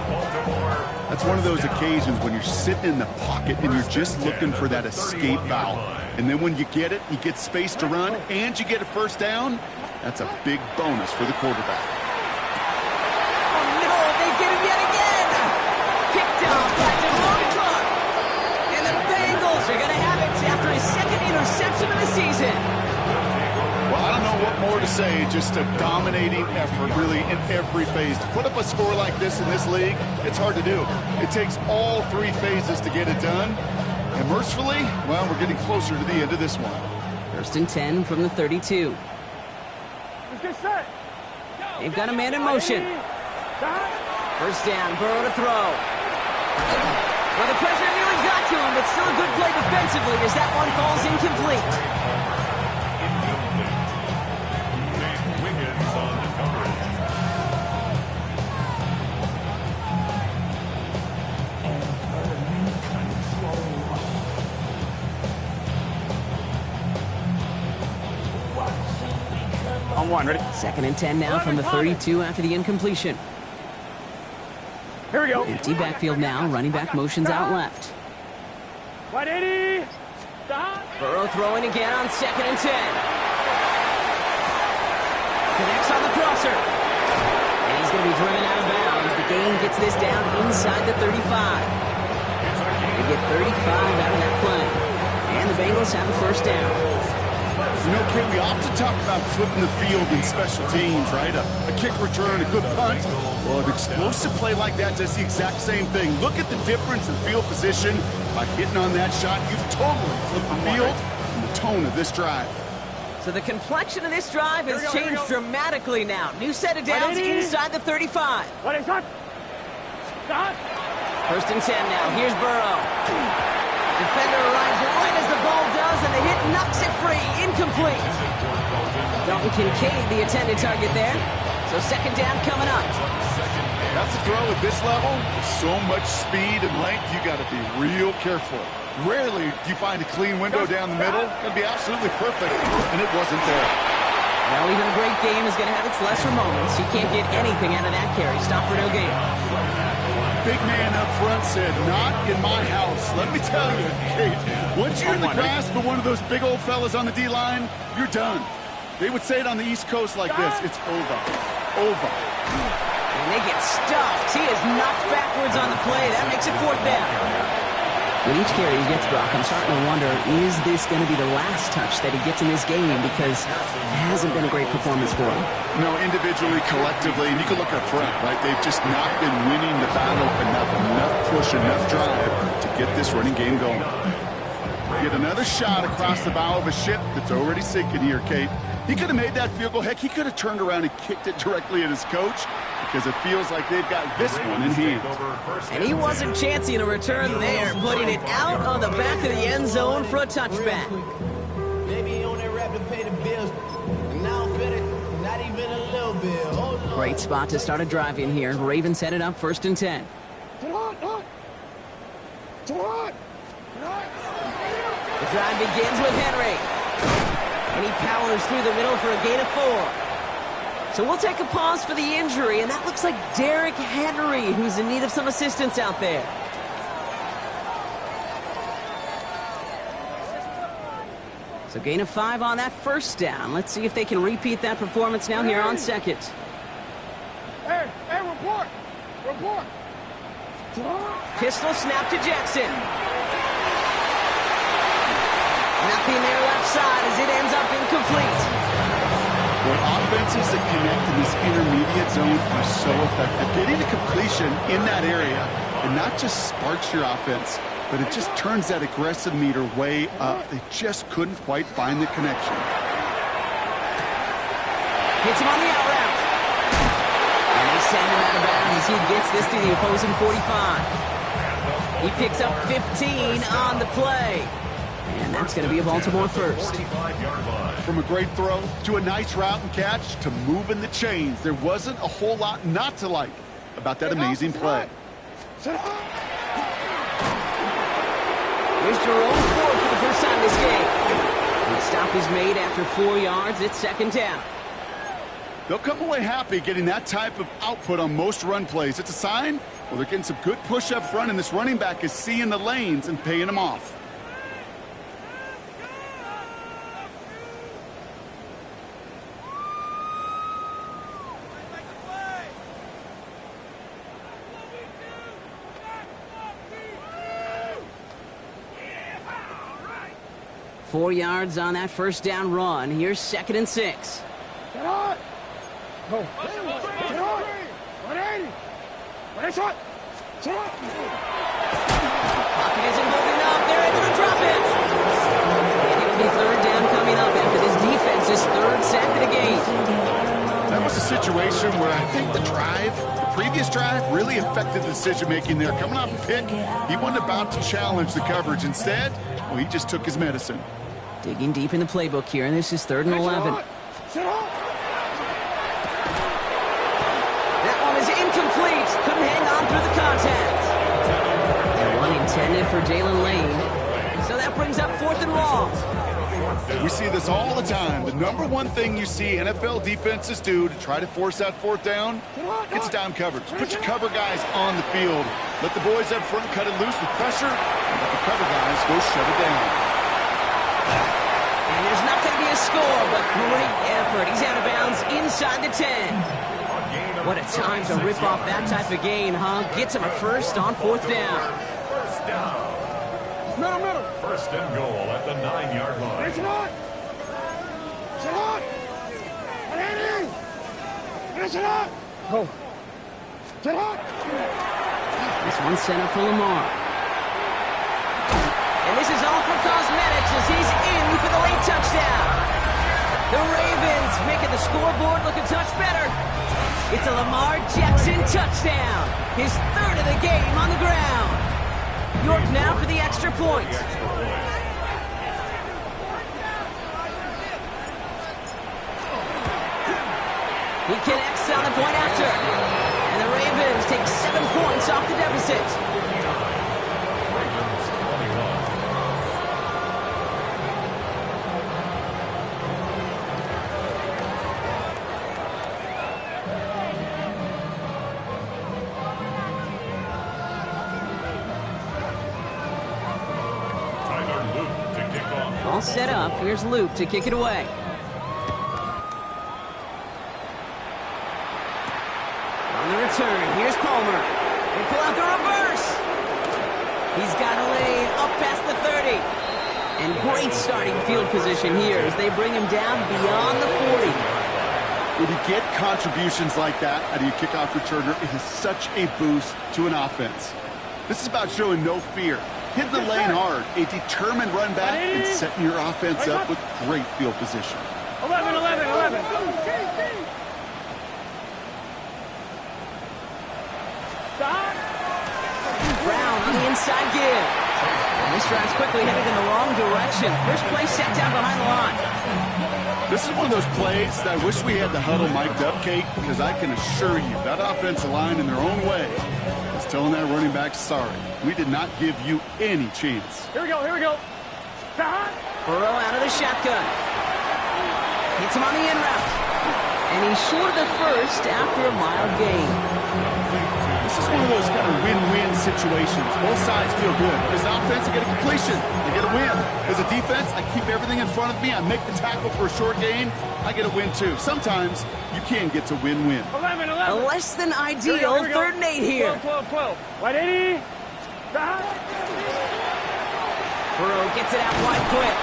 That's one of those occasions when you're sitting in the pocket and you're just looking for that escape valve. And then when you get it, you get space to run, and you get a 1st down. That's a big bonus for the quarterback. Oh, no, they get him yet again. Picked off by Devon Clark. And the Bengals are going to have it after his 2nd interception of the season. Well, I don't know what more hard to say, just a dominating effort, really, in every phase. To put up a score like this in this league, it's hard to do. It takes all three phases to get it done. And mercifully, well, we're getting closer to the end of this one. 1st and 10 from the 32. Let's get set. They've got a man in motion. First down, Burrow to throw. Well, the pressure nearly got to him, but still a good play defensively as that one falls incomplete. Wiggins on the coverage. On one, ready? 2nd and 10 now from the 32 after the incompletion. Here we go. Empty backfield now. Running back motions out left. 180. Stop. Burrow throwing again on 2nd and 10. Connects on the crosser. And he's going to be driven out of bounds. The gain gets this down inside the 35. They get 35 out of that play. And the Bengals have a first down. You know, Kate, we often talk about flipping the field in special teams, right? A kick return, a good punt. Well, an explosive play like that does the exact same thing. Look at the difference in field position. By hitting on that shot, you've totally flipped the field and the tone of this drive. So the complexion of this drive has changed dramatically now. New set of downs inside the 35. What is that? Stop. 1st and 10 now. Here's Burrow. Defender arrives right as the ball does, and the hit knocks it free. Incomplete. Dalton Kincaid, the intended target there. So 2nd down coming up. That's a throw at this level. With so much speed and length, you got to be real careful. Rarely do you find a clean window down the middle. Going to be absolutely perfect, and it wasn't there. Well, even a great game is going to have its lesser moments. You can't get anything out of that carry. Stop for no gain. Big man up front said, not in my house. Let me tell you, Kate, once you're in the grasp of one of those big old fellas on the D-line, you're done. They would say it on the East Coast like this, it's over. Over. And they get stuffed. He is knocked backwards on the play. That makes it 4th down. With each carry he gets, Brock, I'm starting to wonder, is this going to be the last touch that he gets in this game? Because it hasn't been a great performance for him. No, individually, collectively, and you can look up front, right? They've just not been winning the battle enough push, enough drive to get this running game going. Get another shot across the bow of a ship that's already sinking here, Kate. He could have made that field goal. Heck, he could have turned around and kicked it directly at his coach because it feels like they've got this one in hand. And he wasn't chancing a return there, putting it out on the back of the end zone for a touchback. Maybe on that rap to pay the bills. And now fit not even a little bit. Oh, Lord. Great spot to start a drive in here. Ravens headed up 1st and 10. The drive begins with Henry. And he powers through the middle for a gain of 4. So we'll take a pause for the injury, and that looks like Derrick Henry, who's in need of some assistance out there. So gain of 5 on that 1st down. Let's see if they can repeat that performance now here on 2nd. Hey, report. Report. Pistol snap to Jackson. Nothing there left side as it ends up incomplete. Well, offenses that connect in this intermediate zone are so effective. Getting a completion in that area, and not just sparks your offense, but it just turns that aggressive meter way up. They just couldn't quite find the connection. Hits him on the out route. And they send him out of bounds as he gets this to the opposing 45. He picks up 15 on the play. And that's going to be a Baltimore first. From a great throw to a nice route and catch to moving the chains, there wasn't a whole lot not to like about that amazing play. Here's Jerome Ford for the first time this game. The stop is made after 4 yards. It's 2nd down. They'll come away happy getting that type of output on most run plays. It's a sign, well, they're getting some good push up front, and this running back is seeing the lanes and paying them off. Four yards on that first down run. Here's 2nd and 6. Sit on! Go! Sit on! 180! 180! Sit on! Pocket isn't holding up. They're able to drop it. And it will be third down coming up after this defense's third sack of the game. That was a situation where I think the previous drive, really affected the decision-making there. Coming off a pick, he wasn't about to challenge the coverage. Instead, well, he just took his medicine. Digging deep in the playbook here, and this is 3rd and 11. Sit on! That one is incomplete. Couldn't hang on through the contact. And one intended for Jalen Lane. So that brings up 4th and long. We see this all the time. The number one thing you see NFL defenses do to try to force that 4th down, it's down coverage. Put your cover guys on the field. Let the boys up front cut it loose with pressure, and let the cover guys go shut it down. And there's not going to be a score, but great effort. He's out of bounds inside the 10. What a time to rip off that type of gain, huh? Gets him a first on 4th down. First down. Middle! First and goal at the 9-yard line. Sit on! Sit on! 180! Sit on! Go! Sit on! This one sent up for Lamar. And this is all for cosmetics as he's in for the late touchdown. The Ravens making the scoreboard look a touch better. It's a Lamar Jackson touchdown. His 3rd of the game on the ground. York now for the extra point. He connects on the point after. And the Ravens take 7 points off the deficit. All set up. Here's Luke to kick it away. On the return, here's Palmer. They pull out the reverse. He's got a lane up past the 30. And great starting field position here as they bring him down beyond the 40. When you get contributions like that out of your kickoff returner, it is such a boost to an offense. This is about showing no fear. Hitting the lane hard, a determined run back, and setting your offense up with great field position. 11! Brown on the inside give. And this drive's quickly headed in the wrong direction. First play set down behind the line. This is one of those plays that I wish we had the huddle mic'd up, Kate, because I can assure you that offensive line in their own way is telling that running back, sorry, we did not give you any chance. Here we go! Burrow out of the shotgun. Hits him on the in route. And he's short of the first after a mild gain. This is one of those kind of win-win situations. Both sides feel good. As an offense, I get a completion. I get a win. As a defense, I keep everything in front of me. I make the tackle for a short gain. I get a win, too. Sometimes you can get to win-win. 11! A less than ideal 3rd and 8 here. 12! 180! Burrow gets it out wide quick.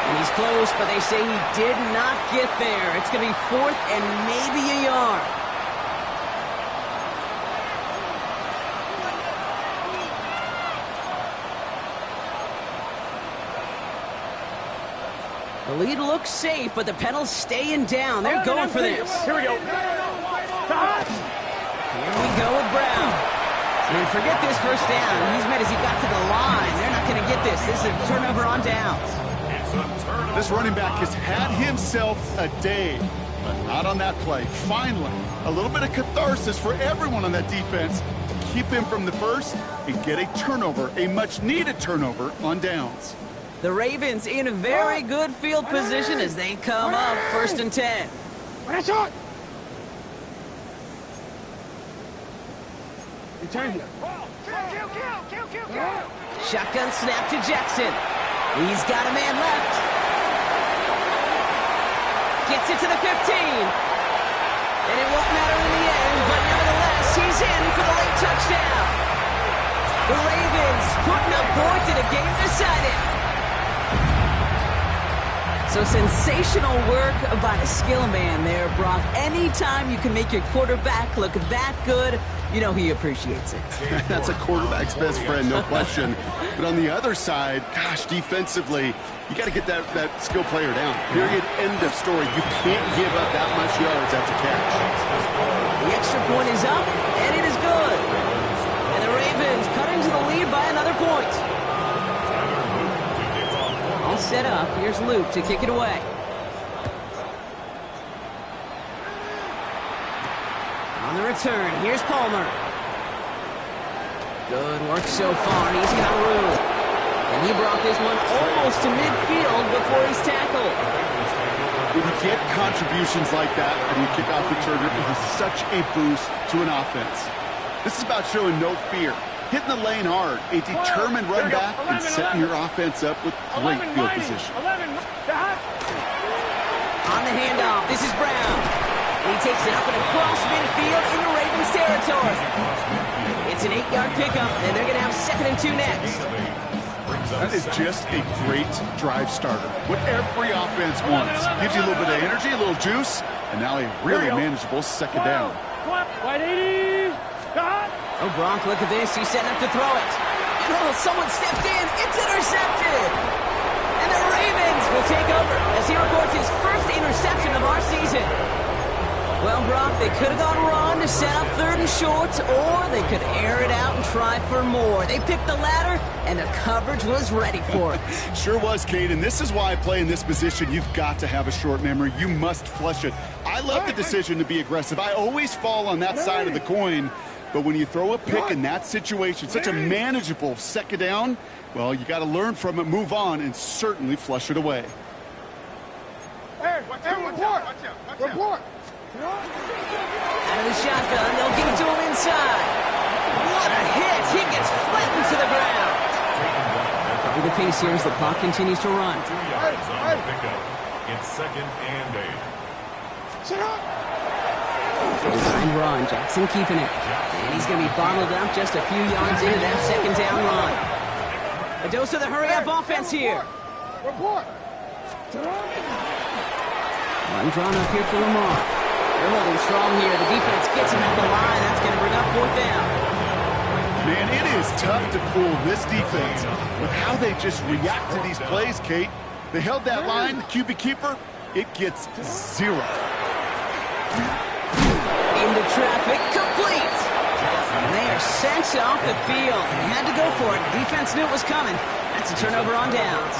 And he's close, but they say he did not get there. It's going to be 4th and maybe a yard. The lead looks safe, but the pedals staying down. They're going for this. Here we go! Here we go with Brown. And forget this first down. He's mad as he got to the line. They're not going to get this. This is a turnover on downs. This running back has had himself a day, but not on that play. Finally, a little bit of catharsis for everyone on that defense to keep him from the first and get a turnover, a much-needed turnover on downs. The Ravens in a very good field position as they come up 1st and 10. Shot! Return here. Shotgun snap to Jackson. He's got a man left. Gets it to the 15. And it won't matter in the end, but nevertheless, he's in for the late touchdown. The Ravens putting up points in a game decided. So sensational work by the skill man there, Brock. Anytime you can make your quarterback look that good, you know he appreciates it. That's a quarterback's best friend, no question. But on the other side, gosh, defensively, you got to get that skill player down. Period, end of story. You can't give up that much yards after catch. The extra point is up, and it is good. And the Ravens cut into the lead by another point. All set up. Here's Luke to kick it away. On the return, here's Palmer. Good work so far. He's got room. And he brought this one almost to midfield before he's tackled. When you get contributions like that and you kick off returner, it is such a boost to an offense. This is about showing no fear. Hitting the lane hard, a determined run back, and setting your offense up with great field position. On the handoff, this is Brown. He takes it up and across midfield into Ravens territory. It's an 8-yard pickup, and they're going to have 2nd and 2 next. That is just a great drive starter. What every offense wants. Gives you a little bit of energy, a little juice, and now a really manageable 2nd down. Oh, Brock, look at this. He's setting up to throw it. And someone stepped in. It's intercepted. And the Ravens will take over as he records his first interception of our season. Well, Brock, they could have gone run to set up 3rd and short, or they could air it out and try for more. They picked the latter, and the coverage was ready for it. Sure was, Kate, and this is why I play in this position. You've got to have a short memory. You must flush it. I love the decision to be aggressive. I always fall on that side of the coin. But when you throw a pick in that situation, such a manageable 2nd down, well, you got to learn from it, move on, and certainly flush it away. Report. Out of the shotgun, they'll give it to him inside. What a hit! He gets flattened to the ground. Cover the pace here as the clock continues to run. 2 yards on the pickup. It's 2nd and 8. Sit up. Design run, Jackson keeping it. And he's going to be bottled up just a few yards into that 2nd down run. A dose of the hurry-up offense here. Report. Run drawn up here for Lamar. They're holding strong here. The defense gets him at the line. That's going to bring up 4th down. Man, it is tough to fool this defense with how they just react to these plays, Kate. They held that line, the QB keeper, it gets 0. Into traffic, complete. And they are sent off the field. They had to go for it. Defense knew it was coming. That's a turnover on downs.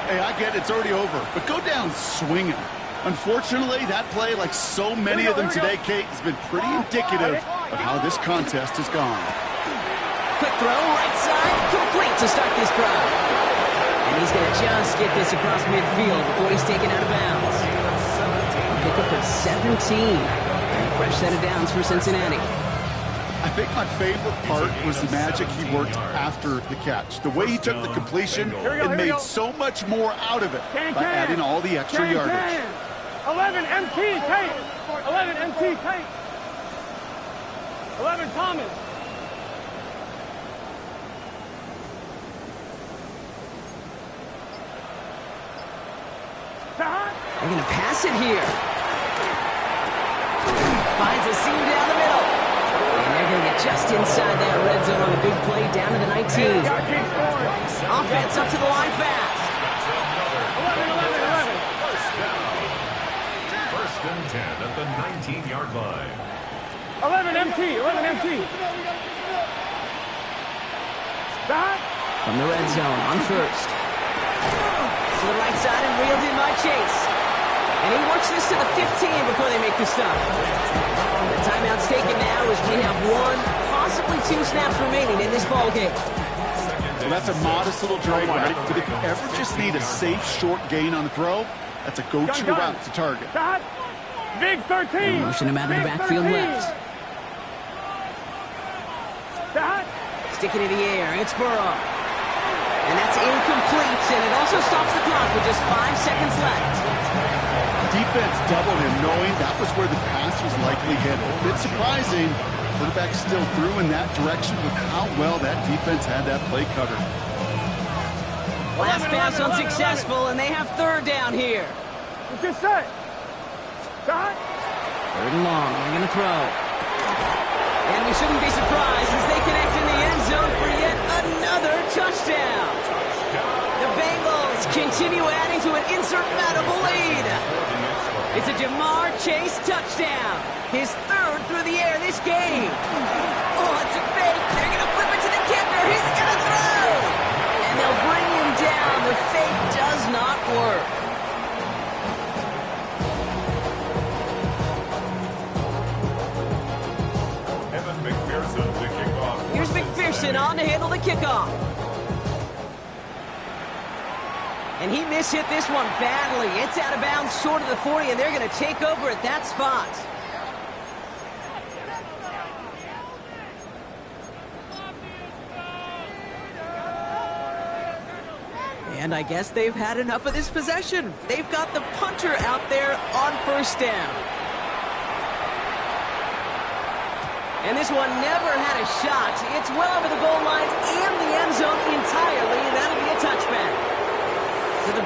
Hey, I get it, it's already over, but go down swinging. Unfortunately, that play, like so many of them today, Kate, has been pretty indicative of how this contest has gone. Quick throw, right side, complete to start this drive. And he's going to just get this across midfield before he's taken out of bounds. Pick up at 17. And a fresh set of downs for Cincinnati. I think my favorite part was the magic he worked after the catch. The way he took the completion and made so much more out of it by adding all the extra yardage. 11 MT, Kate. 11 MT, Kate. 11 Thomas. They're going to pass it here. Finds a seam down the middle. And they're going to get just inside that red zone on a big play down to the 19. Offense up to the line fast. 1st and 10 at the 19-yard line. 11 MT, 11 MT. From the red zone on 1st. To the right side and reeled in by Chase. And he works this to the 15 before they make the stop. The timeout's taken now as we have 1, possibly 2 snaps remaining in this ballgame. So that's a modest little drive, right? But if you ever just need a safe, short gain on the throw, that's a go-to route to target. Big 13. Motion him out of the backfield left. Sticking in the air, it's Burrow. And that's incomplete, and it also stops the clock with just 5 seconds left. Defense doubled him, knowing that was where the pass was likely headed. A bit surprising, quarterback still threw in that direction with how well that defense had that play covered. Last pass unsuccessful, and they have third down here. Let's get set. Shot. Third and long. They're going to throw. And we shouldn't be surprised as they connect in the end zone for yet another touchdown. The Bengals continue adding to an insurmountable lead. It's a Jamar Chase touchdown. His third through the air this game. Oh, it's a fake. They're going to flip it to the kicker. He's going to throw. And they'll bring him down. The fake does not work. Here's McPherson on to handle the kickoff. And he mishit this one badly. It's out of bounds short of the 40, and they're going to take over at that spot. And I guess they've had enough of this possession. They've got the punter out there on first down. And this one never had a shot. It's well over the goal line and the end zone entirely. That'll be a touchback. So the